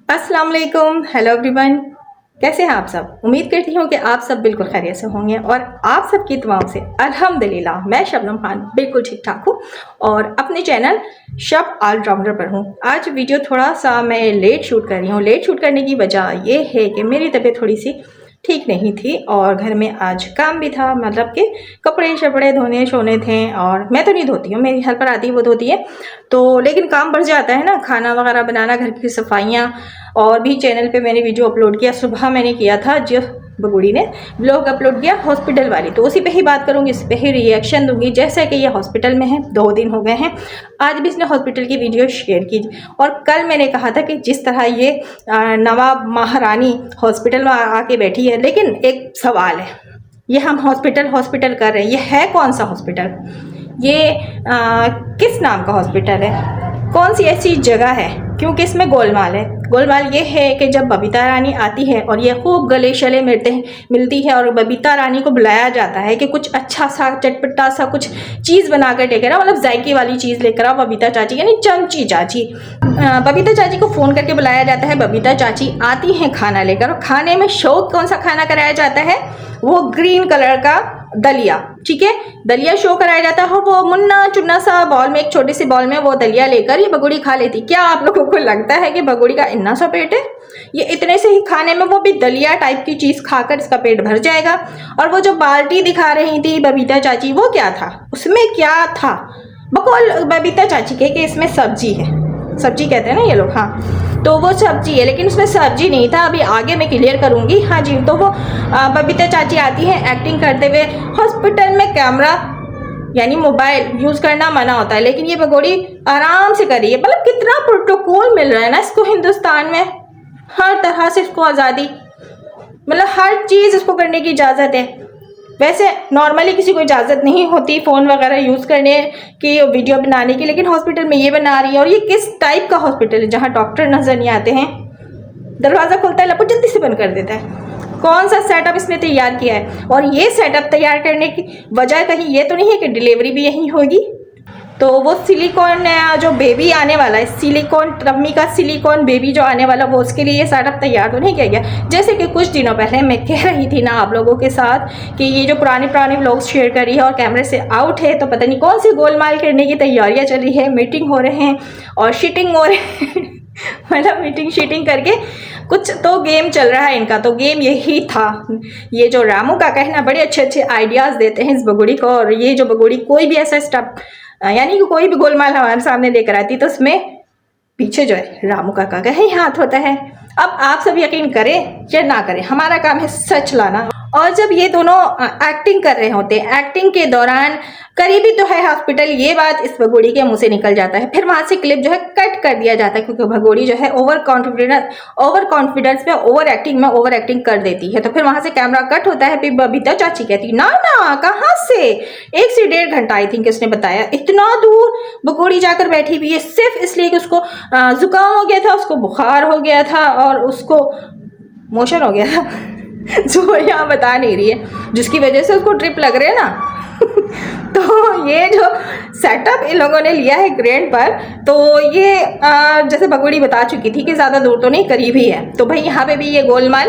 अस्सलाम वालेकुम, hello everyone. कैसे हैं आप सब? उम्मीद करती हूँ कि आप सब बिल्कुल खैरियत से होंगे और आप सबकी दुआओं से अल्हम्दुलिल्लाह मैं शबनम खान बिल्कुल ठीक ठाक हूँ और अपने चैनल शब ऑलराउंडर पर हूँ। आज वीडियो थोड़ा सा मैं लेट शूट कर रही हूँ। लेट शूट करने की वजह ये है कि मेरी तबीयत थोड़ी सी ठीक नहीं थी और घर में आज काम भी था, मतलब कि कपड़े शपड़े धोने शोने थे। और मैं तो नहीं धोती हूँ, मेरी हेल्पर आती है वो धोती है, तो लेकिन काम बढ़ जाता है ना, खाना वगैरह बनाना, घर की सफाइयाँ। और भी चैनल पे मैंने वीडियो अपलोड किया, सुबह मैंने किया था जो बगुड़ी ने ब्लॉग अपलोड किया हॉस्पिटल वाली, तो उसी पे ही बात करूंगी, इस पे ही रिएक्शन दूंगी। जैसे कि ये हॉस्पिटल में है, 2 दिन हो गए हैं, आज भी इसने हॉस्पिटल की वीडियो शेयर की। और कल मैंने कहा था कि जिस तरह ये नवाब महारानी हॉस्पिटल में आके बैठी है, लेकिन एक सवाल है, ये हम हॉस्पिटल हॉस्पिटल कर रहे हैं, ये है कौन सा हॉस्पिटल? ये किस नाम का हॉस्पिटल है? कौन सी ऐसी जगह है? क्योंकि इसमें गोलमाल है। गोलमाल ये है कि जब बबीता रानी आती है और ये खूब गले शले मिलती है और बबीता रानी को बुलाया जाता है कि कुछ अच्छा सा चटपटा सा कुछ चीज़ बना कर लेकर आओ, मतलब जायके वाली चीज़ लेकर आओ बबीता चाची, यानी चमची चाची। बबीता चाची को फ़ोन करके बुलाया जाता है, बबीता चाची आती हैं खाना लेकर, और खाने में शौक कौन सा खाना कराया जाता है? वो ग्रीन कलर का दलिया, ठीक है, दलिया शो कराया जाता है। वो मुन्ना चुन्ना सा बॉल में, एक छोटी सी बॉल में वो दलिया लेकर ये बगुड़ी खा लेती। क्या आप लोगों को लगता है कि बगुड़ी का इतना सा पेट है? ये इतने से ही खाने में, वो भी दलिया टाइप की चीज खाकर इसका पेट भर जाएगा। और वो जो बाल्टी दिखा रही थी बबीता चाची, वो क्या था? उसमें क्या था? बकौल बबीता चाची के कि इसमें सब्जी है, सब्जी कहते हैं ना ये लोग, हाँ, तो वो सब्जी है, लेकिन उसमें सब्जी नहीं था। अभी आगे मैं क्लियर करूंगी। हाँ जी, तो वो बबीता चाची आती है एक्टिंग करते हुए। हॉस्पिटल में कैमरा यानी मोबाइल यूज करना मना होता है, लेकिन ये बगोड़ी आराम से कर रही है। मतलब कितना प्रोटोकॉल मिल रहा है ना इसको हिंदुस्तान में, हर तरह से इसको आज़ादी, मतलब हर चीज़ इसको करने की इजाज़त है। वैसे नॉर्मली किसी को इजाज़त नहीं होती फ़ोन वगैरह यूज़ करने की, वीडियो बनाने की, लेकिन हॉस्पिटल में ये बना रही है। और ये किस टाइप का हॉस्पिटल है जहाँ डॉक्टर नज़र नहीं आते हैं? दरवाज़ा खुलता है लपू जल्दी से बंद कर देता है। कौन सा सेटअप इसने तैयार किया है? और ये सेटअप तैयार करने की वजह कहीं ये तो नहीं है कि डिलीवरी भी यहीं होगी? तो वो सिलिकॉन जो बेबी आने वाला है, सिलिकॉन टम्मी का सिलिकॉन बेबी जो आने वाला, वो उसके लिए ये सेटअप तैयार तो नहीं किया गया? जैसे कि कुछ दिनों पहले मैं कह रही थी ना आप लोगों के साथ कि ये जो पुराने व्लॉग्स शेयर कर रही है और कैमरे से आउट है, तो पता नहीं कौन सी गोलमाल करने की तैयारियां चल रही है, मीटिंग हो रहे हैं और शीटिंग हो रहे हैं मतलब मीटिंग शीटिंग करके कुछ तो गेम चल रहा है इनका। तो गेम यही था। ये जो रामू का कहना, बड़े अच्छे अच्छे आइडियाज़ देते हैं इस बगुड़ी को। और ये जो बगुड़ी कोई भी ऐसा स्टेप यानी कि कोई भी गोलमाल हमारे सामने लेकर आती, तो उसमें पीछे जो है रामू काका का ही हाथ होता है। अब आप सब यकीन करें या ना करें, हमारा काम है सच लाना। और जब ये दोनों एक्टिंग कर रहे होते हैं, एक्टिंग के दौरान करीबी तो है हॉस्पिटल, ये बात इस भगोड़ी के मुंह से निकल जाता है। फिर वहां से क्लिप जो है कट कर दिया जाता है, क्योंकि भगोड़ी जो है ओवर कॉन्फिडेंस में, ओवर एक्टिंग कर देती है। तो फिर वहां से कैमरा कट होता है। फिर बबीता चाची कहती ना ना, कहाँ से, 1 से 1.5 घंटा आई थिंक उसने बताया, इतना दूर भगोड़ी जाकर बैठी हुई है सिर्फ इसलिए कि उसको जुकाम हो गया था, उसको बुखार हो गया था और उसको मोशन हो गया था जो यहाँ बता नहीं रही है, जिसकी वजह से उसको ट्रिप लग रहे है ना तो ये जो सेटअप इन लोगों ने लिया है ग्रैंड पर, तो ये जैसे बगुड़ी बता चुकी थी कि ज़्यादा दूर तो नहीं, करीब ही है। तो भाई यहाँ पे भी ये गोलमाल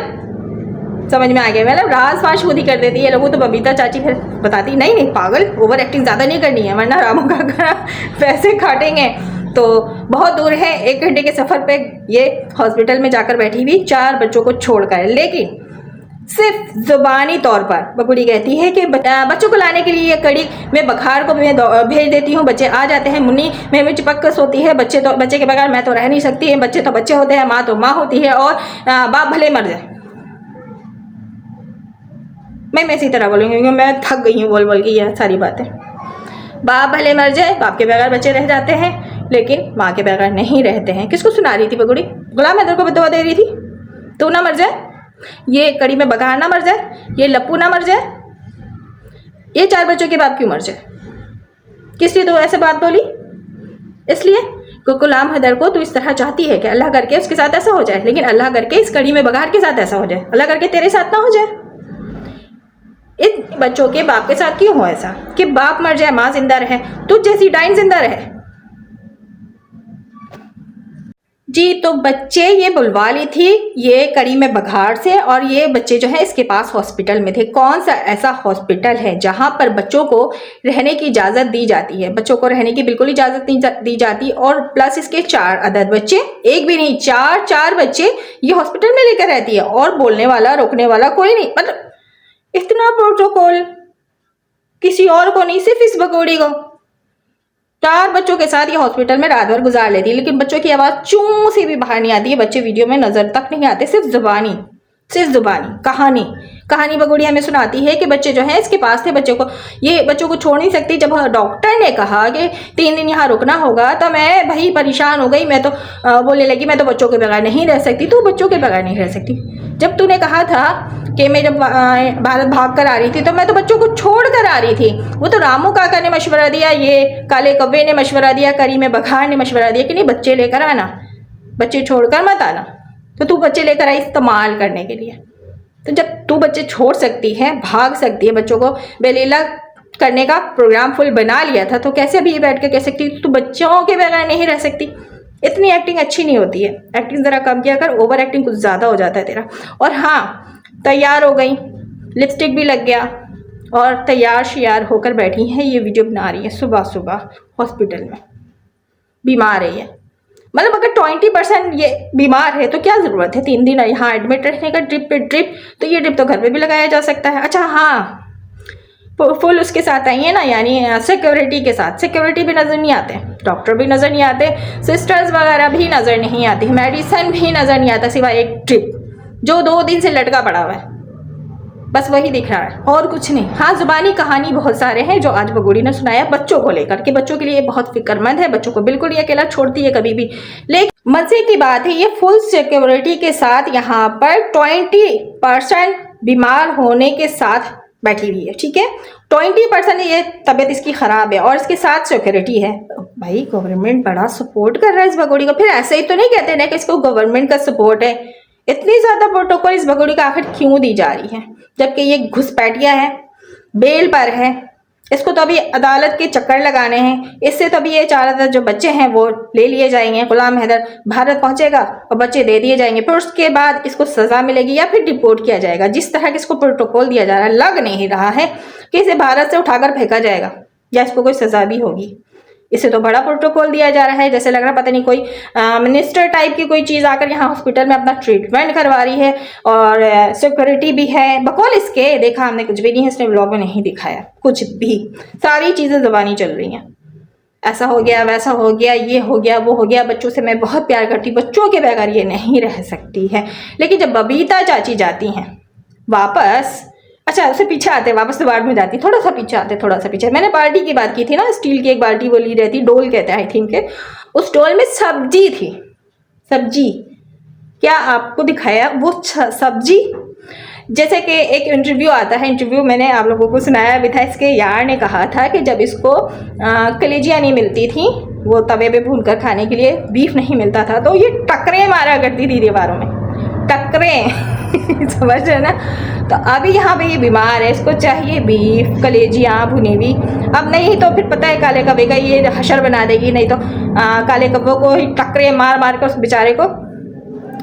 समझ में आ गया, मतलब राज फाश खुद ही कर देती है लोगों। तो बबीता चाची फिर बताती नहीं नहीं पागल, ओवर एक्टिंग ज़्यादा नहीं करनी है वरना रामू का पैसे काटेंगे। तो बहुत दूर है, 1 घंटे के सफ़र पे ये हॉस्पिटल में जाकर बैठी हुई 4 बच्चों को छोड़कर। लेकिन सिर्फ जुबानी तौर पर बगुड़ी कहती है कि बच्चों को लाने के लिए कड़ी में बखार को मैं भेज देती हूँ, बच्चे आ जाते हैं, मुन्नी में चिपक सोती है, बच्चे के बगैर मैं तो रह नहीं सकती है, बच्चे तो बच्चे होते हैं, माँ तो माँ होती है, और बाप भले मर जाए। मैं इसी तरह बोलूँगी क्योंकि मैं थक गई हूँ बोल बोल के ये सारी बातें। बाप भले मर जाए, बाप के बगैर बच्चे रह जाते हैं, लेकिन माँ के बगैर नहीं रहते हैं। किसको सुना रही थी बगुड़ी? गुलाम हैदर को बदवा दे रही थी, तो ना मर जाए, ये कड़ी में बघार ना मर जाए, ये लप्पू ना मर जाए, ये 4 बच्चों के बाप क्यों मर जाए? किस लिए तो ऐसे बात बोली? इसलिए गुलाम हैदर को तू इस तरह चाहती है कि अल्लाह करके उसके साथ ऐसा हो जाए, लेकिन अल्लाह करके इस कड़ी में बघार के साथ ऐसा हो जाए, अल्लाह करके तेरे साथ ना हो जाए। इस बच्चों के बाप के साथ क्यों हो ऐसा कि बाप मर जाए माँ जिंदा रहे, तुझ जैसी डाइन जिंदा रहे? जी, तो बच्चे ये बुलवा ली थी ये कड़ी में बघाड़ से, और ये बच्चे जो है इसके पास हॉस्पिटल में थे। कौन सा ऐसा हॉस्पिटल है जहां पर बच्चों को रहने की इजाज़त दी जाती है? बच्चों को रहने की बिल्कुल इजाज़त नहीं दी जाती, और प्लस इसके 4 अदद बच्चे, एक भी नहीं, 4 बच्चे ये हॉस्पिटल में लेकर रहती है, और बोलने वाला रोकने वाला कोई नहीं। मतलब इतना प्रोटोकॉल किसी और को नहीं, सिर्फ इस भगोड़ी को। 4 बच्चों के साथ ये हॉस्पिटल में रात भर गुजार लेती है, लेकिन बच्चों की आवाज़ चूं से भी बाहर नहीं आती है। बच्चे वीडियो में नजर तक नहीं आते, सिर्फ जुबानी कहानी बगोड़ी हमें सुनाती है कि बच्चे जो हैं इसके पास थे। बच्चों को छोड़ नहीं सकती। जब डॉक्टर ने कहा कि 3 दिन यहाँ रुकना होगा, तो मैं भाई परेशान हो गई। मैं तो बोलने लगी, मैं तो बच्चों के बगैर नहीं रह सकती। तू बच्चों के बगैर नहीं रह सकती। जब तूने कहा था कि मैं जब भारत भाग कर आ रही थी, तो मैं तो बच्चों को छोड़ कर आ रही थी। वो तो रामू काका ने मशवरा दिया, ये काले कव्वे ने मशवरा दिया, करी में बघार ने मशवरा दिया कि नहीं बच्चे लेकर आना, बच्चे छोड़कर मत आना। तो तू बच्चे लेकर आई इस्तेमाल करने के लिए। तो जब तू बच्चे छोड़ सकती है, भाग सकती है, बच्चों को बेलीला करने का प्रोग्राम फुल बना लिया था, तो कैसे अभी बैठ के कह सकती तू बच्चों के बगैर नहीं रह सकती? इतनी एक्टिंग अच्छी नहीं होती है। एक्टिंग ज़रा कम किया कर, ओवर एक्टिंग कुछ ज़्यादा हो जाता है तेरा। और हाँ, तैयार हो गई, लिपस्टिक भी लग गया, और तैयार शियार होकर बैठी है, ये वीडियो बना रही है सुबह सुबह हॉस्पिटल में। बीमार है ये, मतलब अगर 20% ये बीमार है तो क्या ज़रूरत है 3 दिन यहाँ एडमिट रहने का, ड्रिप पे ड्रिप। तो ये ड्रिप तो घर पे भी लगाया जा सकता है। अच्छा हाँ, फुल उसके साथ आई है ना, यानी सिक्योरिटी के साथ। सिक्योरिटी भी नज़र नहीं आते, डॉक्टर भी नज़र नहीं आते, सिस्टर्स वगैरह भी नज़र नहीं आती, मेडिसिन भी नज़र नहीं आता, सिवाय एक ड्रिप जो 2 दिन से लटका पड़ा हुआ है, बस वही दिख रहा है और कुछ नहीं। हाँ, जुबानी कहानी बहुत सारे हैं जो आज बगोड़ी ने सुनाया बच्चों को लेकर के। बच्चों के लिए बहुत फिक्रमंद है, बच्चों को बिल्कुल ये अकेला छोड़ती है कभी भी। लेकिन मजे की बात है, ये फुल सिक्योरिटी के साथ यहाँ पर 20% बीमार होने के साथ बैठी हुई है। ठीक है, 20% ये तबीयत इसकी खराब है और इसके साथ सिक्योरिटी है। भाई गवर्नमेंट बड़ा सपोर्ट कर रहा है इस भगोड़ी को। फिर ऐसे ही तो नहीं कहते ना कि इसको गवर्नमेंट का सपोर्ट है। इतनी ज्यादा प्रोटोकॉल इस भगोड़ी का आखिर क्यों दी जा रही है, जबकि ये घुसपैठिया है, बेल पर है। इसको तो अभी अदालत के चक्कर लगाने हैं। इससे तो अभी ये 4 जो बच्चे हैं वो ले लिए जाएंगे। गुलाम हैदर भारत पहुंचेगा और बच्चे दे दिए जाएंगे, फिर उसके बाद इसको सजा मिलेगी या फिर डिपोर्ट किया जाएगा। जिस तरह के इसको प्रोटोकॉल दिया जा रहा है, लग नहीं रहा है कि इसे भारत से उठाकर फेंका जाएगा या इसको कोई सजा भी होगी। इसे तो बड़ा प्रोटोकॉल दिया जा रहा है, जैसे लग रहा पता नहीं कोई मिनिस्टर टाइप की कोई चीज़ आकर यहाँ हॉस्पिटल में अपना ट्रीटमेंट करवा रही है, और सिक्योरिटी भी है। बकौल इसके देखा हमने कुछ भी नहीं है, इसने व्लॉग में नहीं दिखाया कुछ भी। सारी चीज़ें ज़बानी चल रही हैं, ऐसा हो गया, वैसा हो गया, ये हो गया, वो हो गया। बच्चों से मैं बहुत प्यार करती हूँ, बच्चों के बगैर ये नहीं रह सकती है। लेकिन जब बबीता चाची जाती हैं वापस, अच्छा उससे पीछे आते हैं, वापस तो बाद में जाती, थोड़ा सा पीछे आते, थोड़ा सा पीछे। मैंने बाल्टी की बात की थी ना, स्टील की एक बाल्टी वो ली रहती, डोल कहते हैं आई थिंक। उस डोल में सब्जी थी। सब्जी क्या आपको दिखाया वो सब्जी? जैसे कि एक इंटरव्यू आता है, इंटरव्यू मैंने आप लोगों को सुनाया भी था। इसके यार ने कहा था कि जब इसको कलेजियाँ नहीं मिलती थी, वो तवे पे भून कर खाने के लिए बीफ नहीं मिलता था, तो ये टकरे मारा करती थी दीवारों में, टकरे समझ रहे ना। तो अभी यहाँ पे ये बीमार है, इसको चाहिए बीफ, कलेजियाँ भुनी हुई। अब नहीं तो फिर पता है काले कब्बे का ये हशर बना देगी, नहीं तो काले कब्बों को टकरे मार मार कर उस बेचारे को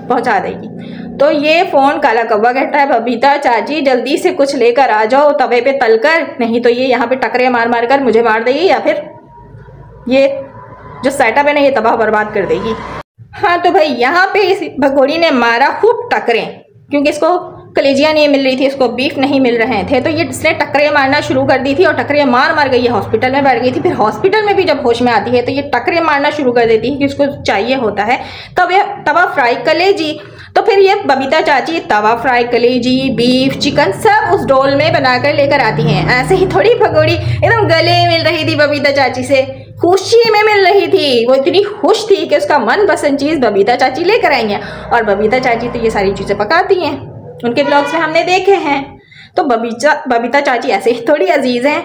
पहुंचा देगी। तो ये फ़ोन काला कब्बा कहता है, बबीता चाची जल्दी से कुछ लेकर आ जाओ तवे पे तल कर, नहीं तो ये यहाँ पे टकरे मार मार कर मुझे मार देगी, या फिर ये जो सेटअप है ना ये तबाह बर्बाद कर देगी। हाँ तो भाई यहाँ पे इस भगोड़ी ने मारा खूब टकरे, क्योंकि इसको कलेजियाँ नहीं मिल रही थी, इसको बीफ नहीं मिल रहे थे, तो ये इसने टकरे मारना शुरू कर दी थी और टकरे मार मार गई है हॉस्पिटल में बैठ गई थी। फिर हॉस्पिटल में भी जब होश में आती है तो ये टकरे मारना शुरू कर देती है कि इसको चाहिए होता है तब ये तवा फ्राई कलेजी। तो फिर ये बबीता चाची तवा फ्राई कलेजी, बीफ, चिकन सब उस डोल में बनाकर लेकर आती हैं। ऐसे ही थोड़ी भगोड़ी एकदम गले मिल रही थी बबीता चाची से, खुशी में मिल रही थी। वो इतनी खुश थी कि उसका मनपसंद चीज़ बबीता चाची लेकर आई हैं, और बबीता चाची तो ये सारी चीज़ें पकाती हैं, उनके ब्लॉग्स में हमने देखे हैं। तो बबीता चाची ऐसे ही थोड़ी अजीज़ हैं।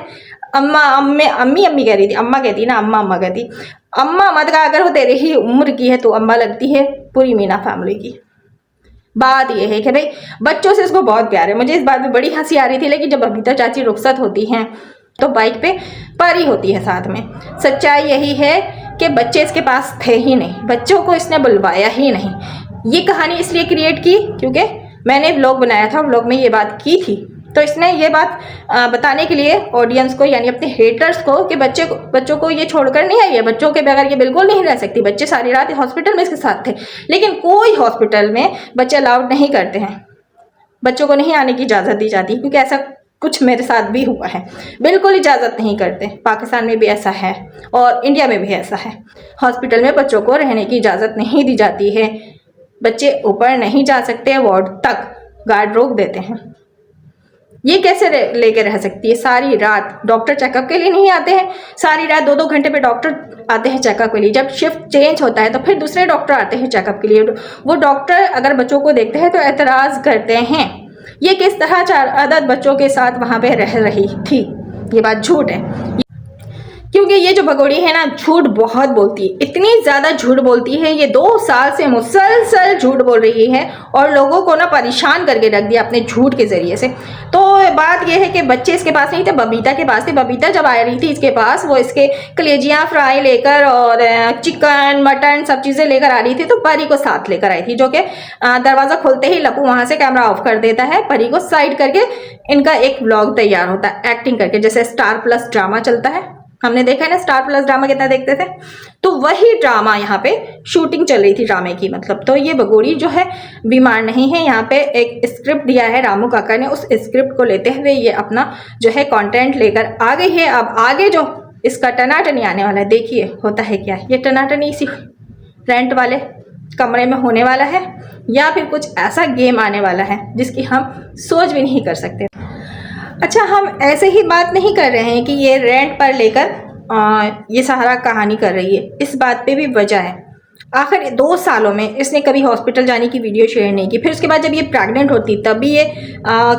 अम्मी कह रही थी, अम्मा कहती ना, अम्मा कहती, अम्मा मत कहा अगर वो तेरे ही उम्र की है तो अम्मा लगती है पूरी मीना फैमिली की। बात यह है कि भाई बच्चों से इसको बहुत प्यार है। मुझे इस बात में बड़ी हंसी आ रही थी, लेकिन जब बबीता चाची रुखसत होती हैं तो बाइक पे परी होती है साथ में। सच्चाई यही है कि बच्चे इसके पास थे ही नहीं, बच्चों को इसने बुलवाया ही नहीं। ये कहानी इसलिए क्रिएट की क्योंकि मैंने व्लॉग बनाया था, व्लॉग में ये बात की थी, तो इसने ये बात बताने के लिए ऑडियंस को यानी अपने हेटर्स को कि बच्चों को ये छोड़कर नहीं आई है, बच्चों के बगैर ये बिल्कुल नहीं रह सकती। बच्चे सारी रात हॉस्पिटल में इसके साथ थे, लेकिन कोई हॉस्पिटल में बच्चे अलाउड नहीं करते हैं, बच्चों को नहीं आने की इजाज़त दी जाती, क्योंकि ऐसा कुछ मेरे साथ भी हुआ है। बिल्कुल इजाज़त नहीं करते। पाकिस्तान में भी ऐसा है और इंडिया में भी ऐसा है। हॉस्पिटल में बच्चों को रहने की इजाज़त नहीं दी जाती है, बच्चे ऊपर नहीं जा सकते, वार्ड तक गार्ड रोक देते हैं। ये कैसे लेके रह सकती है? सारी रात डॉक्टर चेकअप के लिए नहीं आते हैं, सारी रात 2-2 घंटे पे डॉक्टर आते हैं चेकअप के लिए। जब शिफ्ट चेंज होता है तो फिर दूसरे डॉक्टर आते हैं चेकअप के लिए। वो डॉक्टर अगर बच्चों को देखते हैं तो एतराज़ करते हैं। ये किस तरह 4 अदद बच्चों के साथ वहाँ पे रह रही थी? ये बात झूठ है, क्योंकि ये जो भगोड़ी है ना, झूठ बहुत बोलती है, इतनी ज़्यादा झूठ बोलती है। ये 2 साल से मुसलसल झूठ बोल रही है और लोगों को ना परेशान करके रख दिया अपने झूठ के ज़रिए से। तो बात ये है कि बच्चे इसके पास नहीं थे, बबीता के पास थे। बबीता जब आ रही थी इसके पास, वो इसके कलेजियाँ फ्राई लेकर और चिकन मटन सब चीज़ें लेकर आ रही थी, तो परी को साथ लेकर आई थी, जो कि दरवाज़ा खोलते ही लपू वहाँ से कैमरा ऑफ कर देता है, परी को साइड करके इनका एक व्लॉग तैयार होता है एक्टिंग करके, जैसे स्टार प्लस ड्रामा चलता है। हमने देखा है ना स्टार प्लस ड्रामा कितना देखते थे, तो वही ड्रामा यहाँ पे शूटिंग चल रही थी ड्रामे की, मतलब। तो ये भगोड़ी जो है बीमार नहीं है। यहाँ पे एक स्क्रिप्ट दिया है रामू काका ने, उस स्क्रिप्ट को लेते हुए ये अपना जो है कंटेंट लेकर आ गई है। अब आगे जो इसका टनाटनी आने वाला है, देखिए होता है क्या। ये टनाटनी इसी रेंट वाले कमरे में होने वाला है, या फिर कुछ ऐसा गेम आने वाला है जिसकी हम सोच भी नहीं कर सकते। अच्छा, हम ऐसे ही बात नहीं कर रहे हैं कि ये रेंट पर लेकर ये सहारा कहानी कर रही है। इस बात पे भी वजह है। आखिर 2 सालों में इसने कभी हॉस्पिटल जाने की वीडियो शेयर नहीं की। फिर उसके बाद जब ये प्रेग्नेंट होती तब भी ये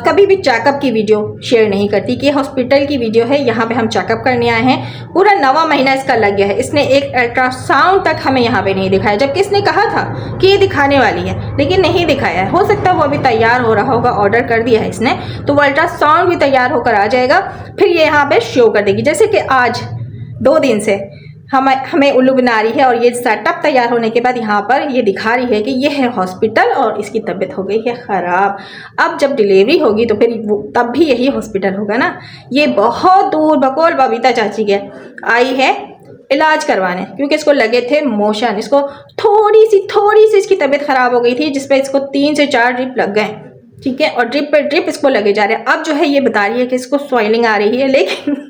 कभी भी चेकअप की वीडियो शेयर नहीं करती कि हॉस्पिटल की वीडियो है, यहाँ पे हम चेकअप करने आए हैं। पूरा 9वां महीना इसका लग गया है, इसने एक अल्ट्रासाउंड तक हमें यहाँ पे नहीं दिखाया, जबकि इसने कहा था कि ये दिखाने वाली है, लेकिन नहीं दिखाया है। हो सकता है वो अभी तैयार हो रहा होगा, ऑर्डर कर दिया है इसने, तो वो अल्ट्रासाउंड भी तैयार होकर आ जाएगा, फिर ये यहाँ पे शो कर देगी। जैसे कि आज 2 दिन से हमें उल्लू बना रही है, और ये सेटअप तैयार होने के बाद यहाँ पर ये दिखा रही है कि ये है हॉस्पिटल और इसकी तबीयत हो गई है ख़राब। अब जब डिलीवरी होगी तो फिर वो तब भी यही हॉस्पिटल होगा ना। ये बहुत दूर बकौल बबीता चाची के आई है इलाज करवाने, क्योंकि इसको लगे थे मोशन, इसको थोड़ी सी इसकी तबीयत ख़राब हो गई थी, जिसपे इसको 3 से 4 ड्रिप लग गए, ठीक है, और ड्रिप पे ड्रिप इसको लगे जा रहे हैं। अब जो है ये बता रही है कि इसको स्वेलिंग आ रही है, लेकिन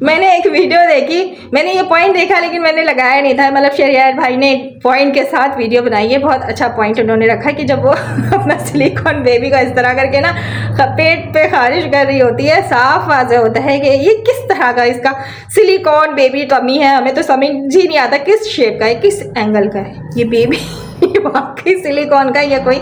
मैंने एक वीडियो देखी, मैंने ये पॉइंट देखा लेकिन मैंने लगाया नहीं था। मतलब शरियार भाई ने एक पॉइंट के साथ वीडियो बनाई है, बहुत अच्छा पॉइंट उन्होंने रखा कि जब वो अपना सिलिकॉन बेबी को इस तरह करके ना पेट पे खारिश कर रही होती है, साफ वाज़ेह होता है कि ये किस तरह का इसका सिलिकॉन बेबी टमी है। हमें तो समझ ही नहीं आता किस शेप का है, किस एंगल का है ये बेबी। वाकई सिलिकॉन का या कोई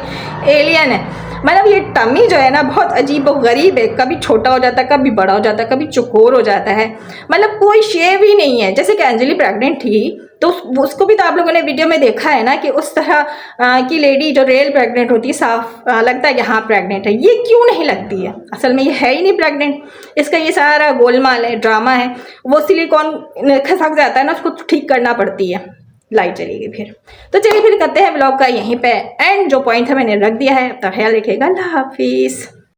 एलियन है। मतलब ये टमी जो है ना बहुत अजीब और गरीब है, कभी छोटा हो जाता है, कभी बड़ा हो जाता है, कभी चौकोर हो जाता है, मतलब कोई शेप ही नहीं है। जैसे कि अंजलि प्रेग्नेंट थी तो उसको भी तो आप लोगों ने वीडियो में देखा है ना कि उस तरह की लेडी जो रियल प्रेग्नेंट होती है, साफ लगता है कि हाँ प्रेग्नेंट है। ये क्यों नहीं लगती है? असल में ये है ही नहीं प्रेग्नेंट, इसका ये सारा गोलमाल है, ड्रामा है। वो सिलिकॉन खसक जाता है ना, उसको ठीक करना पड़ती है। लाइट चलेगी फिर। तो चलिए फिर करते हैं ब्लॉग का यहीं पे एंड। जो पॉइंट है मैंने रख दिया है, तो ख्याल रखिएगा। अल्लाह हाफिज़।